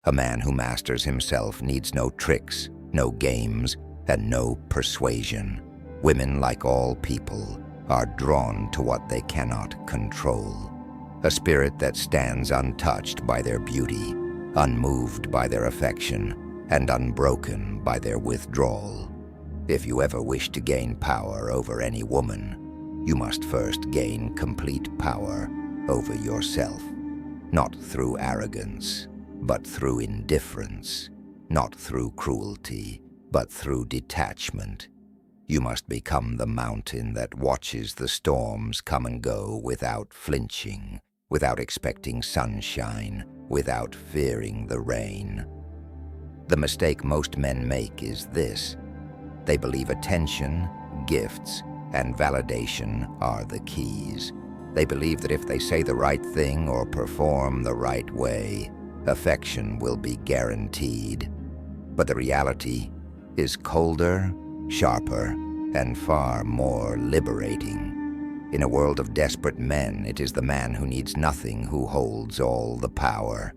A man who masters himself needs no tricks, no games, and no persuasion. Women, like all people, are drawn to what they cannot control. A spirit that stands untouched by their beauty, unmoved by their affection, and unbroken by their withdrawal. If you ever wish to gain power over any woman, you must first gain complete power over yourself. Not through arrogance, but through indifference. Not through cruelty, but through detachment. You must become the mountain that watches the storms come and go without flinching, without expecting sunshine, without fearing the rain. The mistake most men make is this: they believe attention, gifts, and validation are the keys. They believe that if they say the right thing or perform the right way, affection will be guaranteed. But the reality is colder, sharper, and far more liberating. In a world of desperate men, it is the man who needs nothing who holds all the power.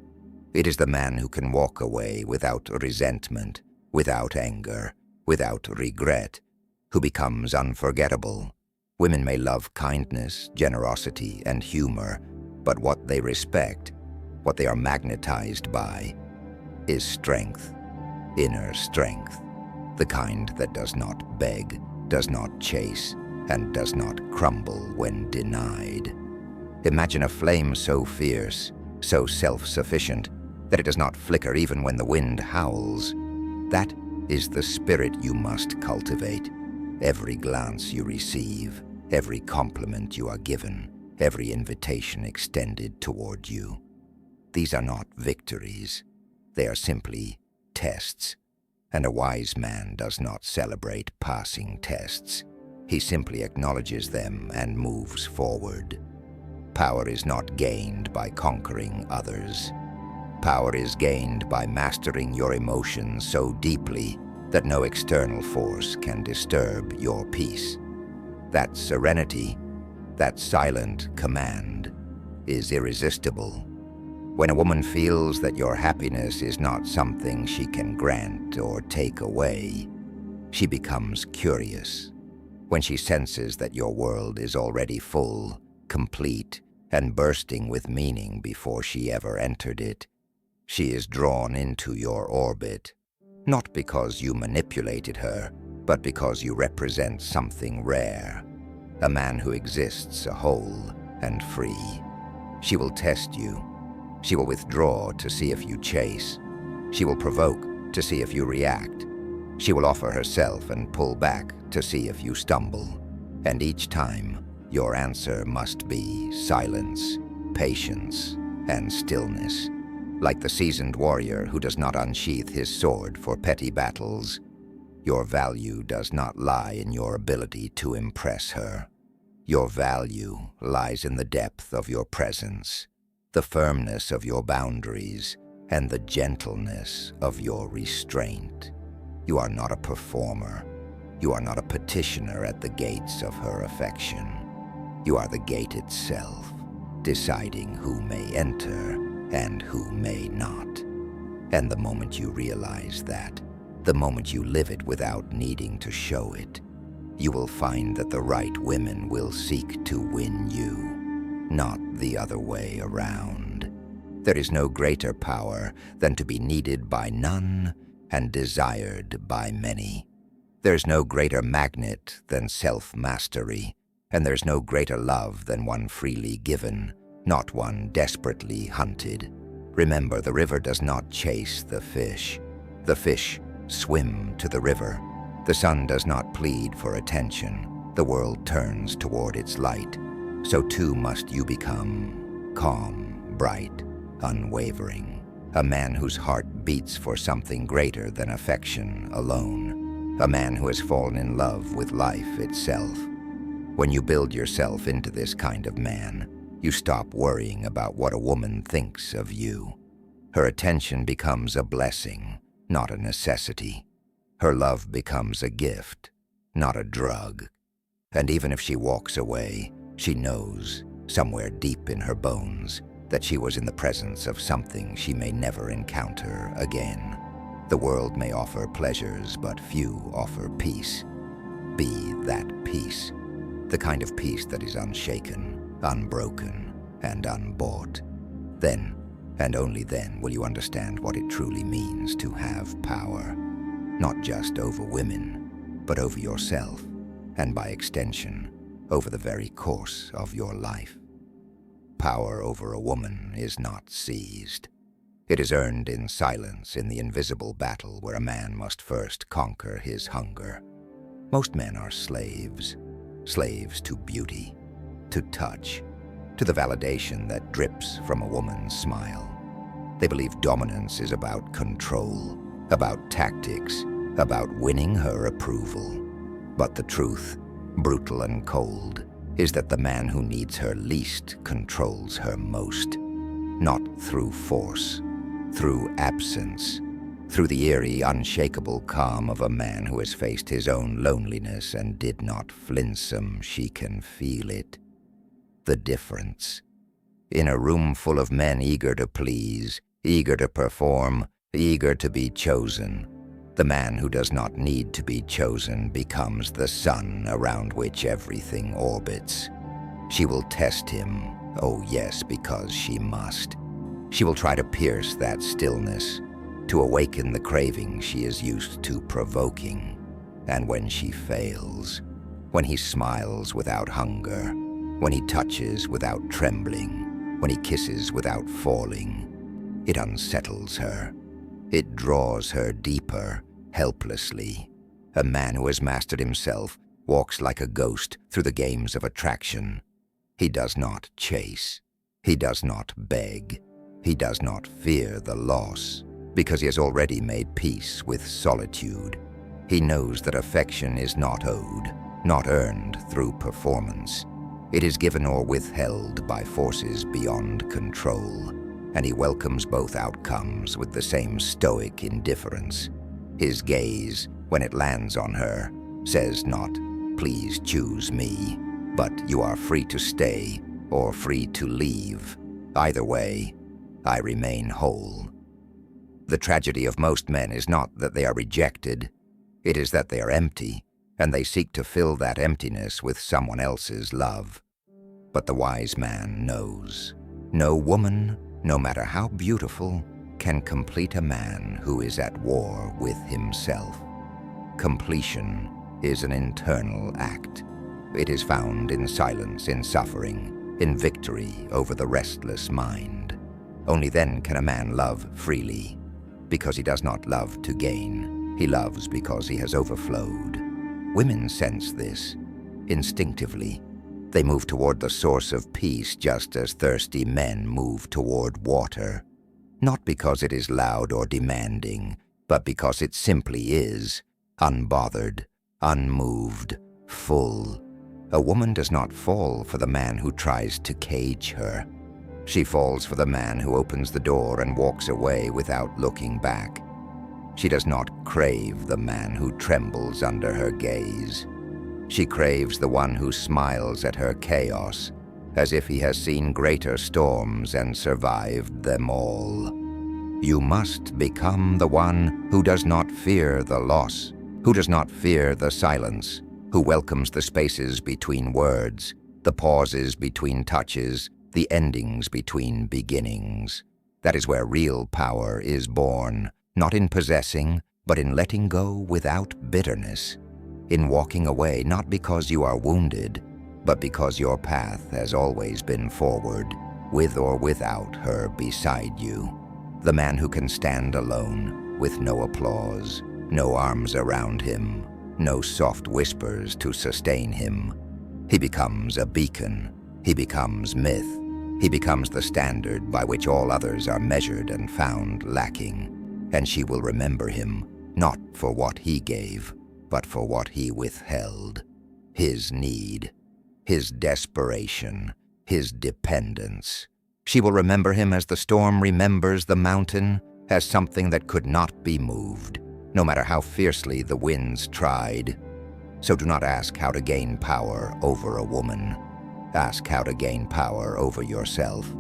It is the man who can walk away without resentment, without anger, without regret, who becomes unforgettable. Women may love kindness, generosity, and humor, but what they respect, what they are magnetized by, is strength, inner strength, the kind that does not beg, does not chase, and does not crumble when denied. Imagine a flame so fierce, so self-sufficient, that it does not flicker even when the wind howls. That is the spirit you must cultivate. Every glance you receive, every compliment you are given, every invitation extended toward you. These are not victories. They are simply tests. And a wise man does not celebrate passing tests. He simply acknowledges them and moves forward. Power is not gained by conquering others. Power is gained by mastering your emotions so deeply that no external force can disturb your peace. That serenity, that silent command, is irresistible. When a woman feels that your happiness is not something she can grant or take away, she becomes curious. When she senses that your world is already full, complete, and bursting with meaning before she ever entered it, she is drawn into your orbit. Not because you manipulated her, but because you represent something rare. A man who exists whole and free. She will test you. She will withdraw to see if you chase. She will provoke to see if you react. She will offer herself and pull back to see if you stumble. And each time, your answer must be silence, patience, and stillness. Like the seasoned warrior who does not unsheath his sword for petty battles, your value does not lie in your ability to impress her. Your value lies in the depth of your presence, the firmness of your boundaries, and the gentleness of your restraint. You are not a performer. You are not a petitioner at the gates of her affection. You are the gate itself, deciding who may enter and who may not. And the moment you realize that, the moment you live it without needing to show it, you will find that the right women will seek to win you, not the other way around. There is no greater power than to be needed by none and desired by many. There's no greater magnet than self-mastery, and there's no greater love than one freely given, not one desperately hunted. Remember, the river does not chase the fish. The fish swim to the river. The sun does not plead for attention. The world turns toward its light. So too must you become calm, bright, unwavering. A man whose heart beats for something greater than affection alone. A man who has fallen in love with life itself. When you build yourself into this kind of man, you stop worrying about what a woman thinks of you. Her attention becomes a blessing, not a necessity. Her love becomes a gift, not a drug. And even if she walks away, she knows, somewhere deep in her bones, that she was in the presence of something she may never encounter again. The world may offer pleasures, but few offer peace. Be that peace, the kind of peace that is unshaken, unbroken, and unbought. Then, and only then, will you understand what it truly means to have power, not just over women, but over yourself, and by extension, over the very course of your life. Power over a woman is not seized. It is earned in silence in the invisible battle where a man must first conquer his hunger. Most men are slaves, slaves to beauty, to touch, to the validation that drips from a woman's smile. They believe dominance is about control, about tactics, about winning her approval. But the truth, brutal and cold, is that the man who needs her least controls her most. Not through force, through absence, through the eerie, unshakable calm of a man who has faced his own loneliness and did not flinsome. She can feel it. The difference. In a room full of men eager to please, eager to perform, eager to be chosen, the man who does not need to be chosen becomes the sun around which everything orbits. She will test him, oh yes, because she must. She will try to pierce that stillness, to awaken the craving she is used to provoking. And when she fails, when he smiles without hunger, when he touches without trembling, when he kisses without falling, it unsettles her. It draws her deeper, helplessly. A man who has mastered himself walks like a ghost through the games of attraction. He does not chase. He does not beg. He does not fear the loss, because he has already made peace with solitude. He knows that affection is not owed, not earned through performance. It is given or withheld by forces beyond control, and he welcomes both outcomes with the same stoic indifference. His gaze, when it lands on her, says not, "Please choose me," but "You are free to stay or free to leave. Either way, I remain whole." The tragedy of most men is not that they are rejected. It is that they are empty, and they seek to fill that emptiness with someone else's love. But the wise man knows. No woman, no matter how beautiful, can complete a man who is at war with himself. Completion is an internal act. It is found in silence, in suffering, in victory over the restless mind. Only then can a man love freely, because he does not love to gain. He loves because he has overflowed. Women sense this. Instinctively, they move toward the source of peace just as thirsty men move toward water. Not because it is loud or demanding, but because it simply is, unbothered, unmoved, full. A woman does not fall for the man who tries to cage her. She falls for the man who opens the door and walks away without looking back. She does not crave the man who trembles under her gaze. She craves the one who smiles at her chaos, as if he has seen greater storms and survived them all. You must become the one who does not fear the loss, who does not fear the silence, who welcomes the spaces between words, the pauses between touches, the endings between beginnings. That is where real power is born, not in possessing, but in letting go without bitterness, in walking away not because you are wounded, but because your path has always been forward, with or without her beside you. The man who can stand alone, with no applause, no arms around him, no soft whispers to sustain him. He becomes a beacon. He becomes myth. He becomes the standard by which all others are measured and found lacking. And she will remember him, not for what he gave, but for what he withheld. His need, his desperation, his dependence. She will remember him as the storm remembers the mountain, as something that could not be moved, no matter how fiercely the winds tried. So do not ask how to gain power over a woman. Ask how to gain power over yourself.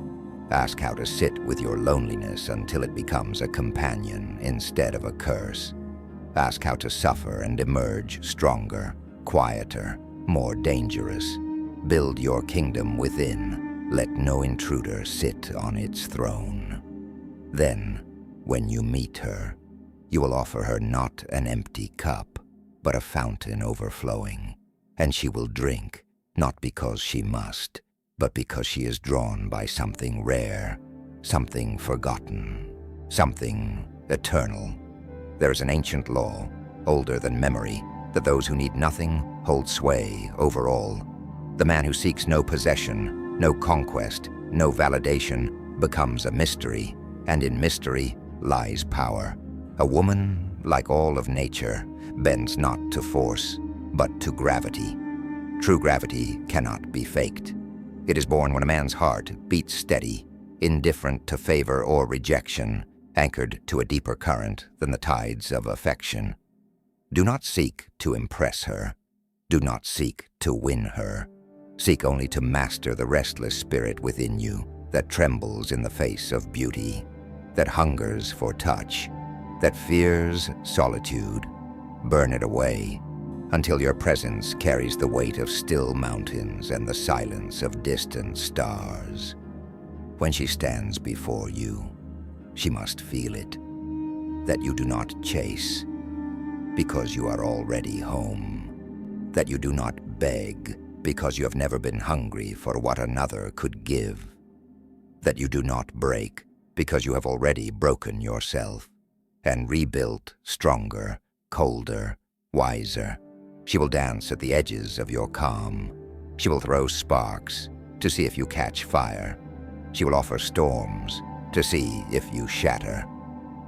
Ask how to sit with your loneliness until it becomes a companion instead of a curse. Ask how to suffer and emerge stronger, quieter, more dangerous. Build your kingdom within. Let no intruder sit on its throne. Then, when you meet her, you will offer her not an empty cup, but a fountain overflowing, and she will drink, not because she must, but because she is drawn by something rare, something forgotten, something eternal. There is an ancient law, older than memory, that those who need nothing hold sway over all. The man who seeks no possession, no conquest, no validation, becomes a mystery, and in mystery lies power. A woman, like all of nature, bends not to force, but to gravity. True gravity cannot be faked. It is born when a man's heart beats steady, indifferent to favor or rejection, anchored to a deeper current than the tides of affection. Do not seek to impress her. Do not seek to win her. Seek only to master the restless spirit within you that trembles in the face of beauty, that hungers for touch, that fears solitude. Burn it away until your presence carries the weight of still mountains and the silence of distant stars. When she stands before you, she must feel it, that you do not chase, because you are already home, that you do not beg, because you have never been hungry for what another could give, that you do not break, because you have already broken yourself, and rebuilt stronger, colder, wiser. She will dance at the edges of your calm. She will throw sparks to see if you catch fire. She will offer storms to see if you shatter.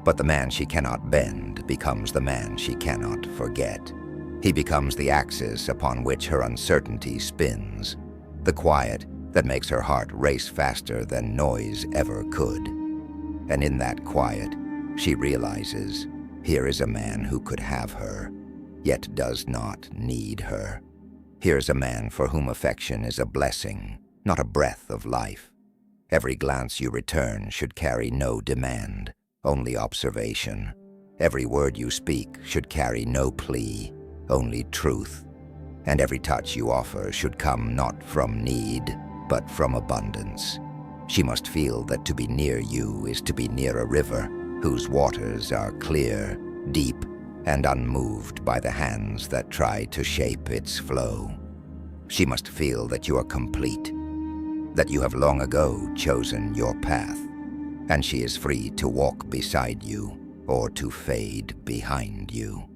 But the man she cannot bend becomes the man she cannot forget. He becomes the axis upon which her uncertainty spins, the quiet that makes her heart race faster than noise ever could. And in that quiet, she realizes, here is a man who could have her, yet does not need her. Here's a man for whom affection is a blessing, not a breath of life. Every glance you return should carry no demand, only observation. Every word you speak should carry no plea, only truth. And every touch you offer should come not from need, but from abundance. She must feel that to be near you is to be near a river whose waters are clear, deep, and unmoved by the hands that try to shape its flow. She must feel that you are complete, that you have long ago chosen your path, and she is free to walk beside you or to fade behind you.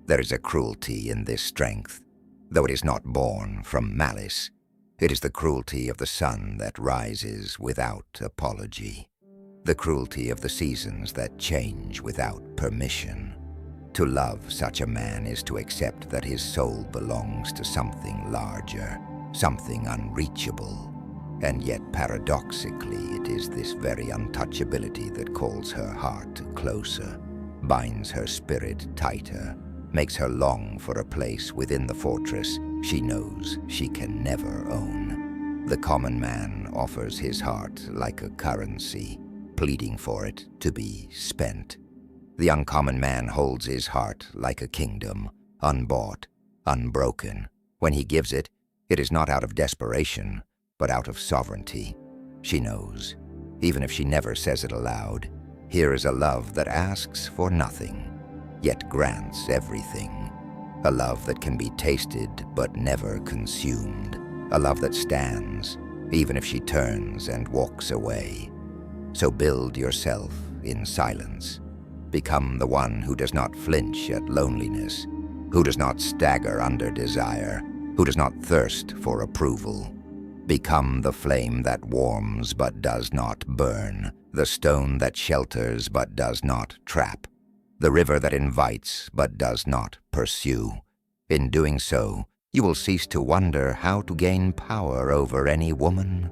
There is a cruelty in this strength, though it is not born from malice. It is the cruelty of the sun that rises without apology, the cruelty of the seasons that change without permission. To love such a man is to accept that his soul belongs to something larger, something unreachable. And yet, paradoxically, it is this very untouchability that calls her heart closer, binds her spirit tighter, makes her long for a place within the fortress she knows she can never own. The common man offers his heart like a currency, pleading for it to be spent. The uncommon man holds his heart like a kingdom, unbought, unbroken. When he gives it, it is not out of desperation, but out of sovereignty. She knows, even if she never says it aloud, here is a love that asks for nothing, yet grants everything. A love that can be tasted but never consumed. A love that stands, even if she turns and walks away. So build yourself in silence. Become the one who does not flinch at loneliness, who does not stagger under desire, who does not thirst for approval. Become the flame that warms but does not burn, the stone that shelters but does not trap, the river that invites but does not pursue. In doing so, you will cease to wonder how to gain power over any woman,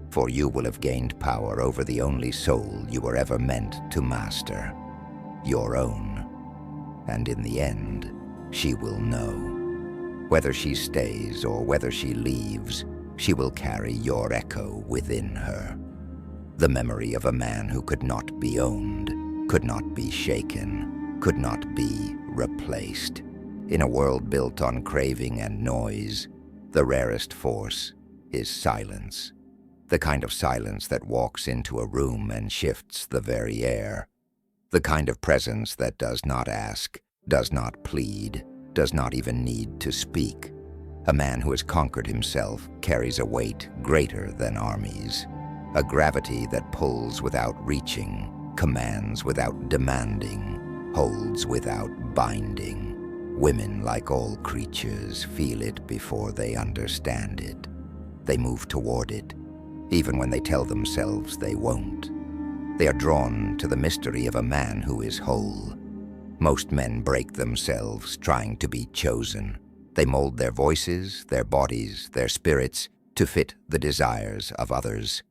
for you will have gained power over the only soul you were ever meant to master. Your own. And in the end, she will know. Whether she stays or whether she leaves, she will carry your echo within her. the memory of a man who could not be owned, could not be shaken, could not be replaced. In a world built on craving and noise, the rarest force is silence. The kind of silence that walks into a room and shifts the very air. The kind of presence that does not ask, does not plead, does not even need to speak. A man who has conquered himself carries a weight greater than armies. A gravity that pulls without reaching, commands without demanding, holds without binding. Women, like all creatures, feel it before they understand it. They move toward it, even when they tell themselves they won't. They are drawn to the mystery of a man who is whole. Most men break themselves trying to be chosen. They mold their voices, their bodies, their spirits to fit the desires of others.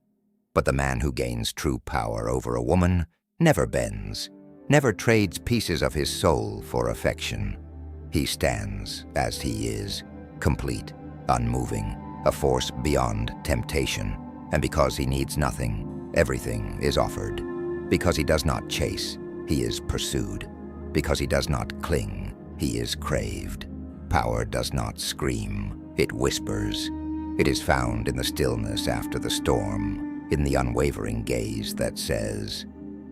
But the man who gains true power over a woman never bends, never trades pieces of his soul for affection. He stands as he is, complete, unmoving, a force beyond temptation. And because he needs nothing, everything is offered. Because he does not chase, he is pursued. Because he does not cling, he is craved. Power does not scream, it whispers. It is found in the stillness after the storm, in the unwavering gaze that says,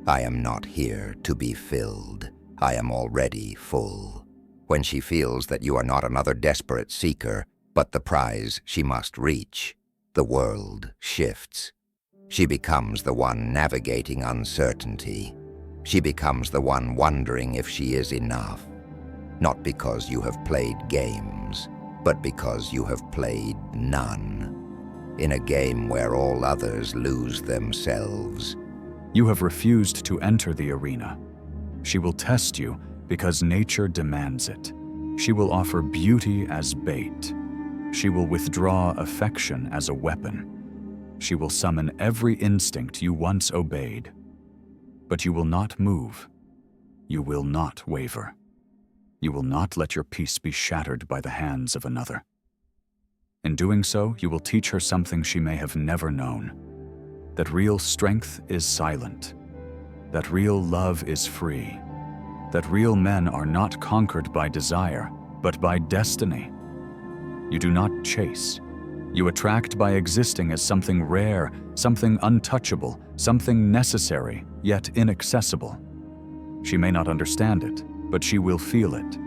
"I am not here to be filled. I am already full." When she feels that you are not another desperate seeker, but the prize she must reach, the world shifts. She becomes the one navigating uncertainty. She becomes the one wondering if she is enough. Not because you have played games, but because you have played none. In a game where all others lose themselves. You have refused to enter the arena. She will test you because nature demands it. She will offer beauty as bait. She will withdraw affection as a weapon. She will summon every instinct you once obeyed. But you will not move. You will not waver. You will not let your peace be shattered by the hands of another. In doing so, you will teach her something she may have never known. That real strength is silent. That real love is free. That real men are not conquered by desire, but by destiny. You do not chase. You attract by existing as something rare, something untouchable, something necessary, yet inaccessible. She may not understand it, but she will feel it.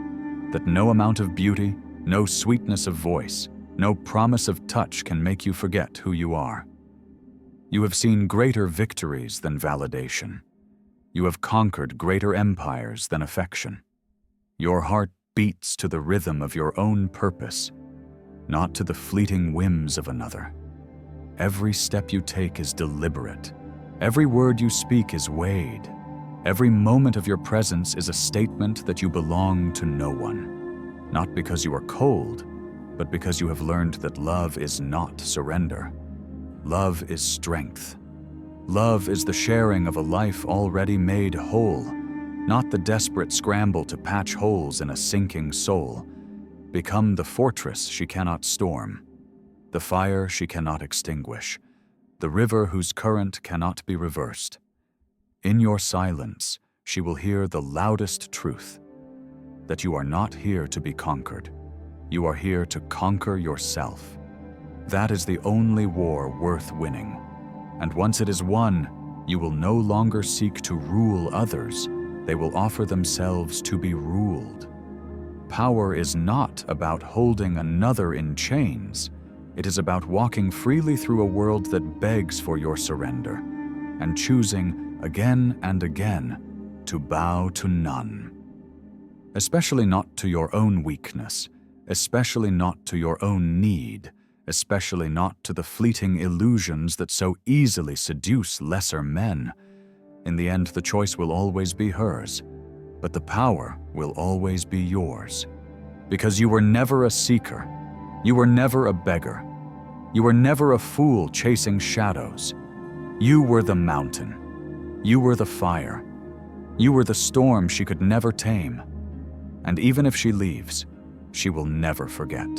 That no amount of beauty, no sweetness of voice, no promise of touch can make you forget who you are. You have seen greater victories than validation. You have conquered greater empires than affection. Your heart beats to the rhythm of your own purpose, not to the fleeting whims of another. Every step you take is deliberate. Every word you speak is weighed. Every moment of your presence is a statement that you belong to no one. Not because you are cold, but because you have learned that love is not surrender. Love is strength. Love is the sharing of a life already made whole, not the desperate scramble to patch holes in a sinking soul. Become the fortress she cannot storm, the fire she cannot extinguish, the river whose current cannot be reversed. In your silence, she will hear the loudest truth, that you are not here to be conquered. You are here to conquer yourself. That is the only war worth winning. And once it is won, you will no longer seek to rule others. They will offer themselves to be ruled. Power is not about holding another in chains. It is about walking freely through a world that begs for your surrender and choosing again and again to bow to none. Especially not to your own weakness, especially not to your own need, especially not to the fleeting illusions that so easily seduce lesser men. In the end, the choice will always be hers, but the power will always be yours. Because you were never a seeker. You were never a beggar. You were never a fool chasing shadows. You were the mountain. You were the fire. You were the storm she could never tame. And even if she leaves, she will never forget.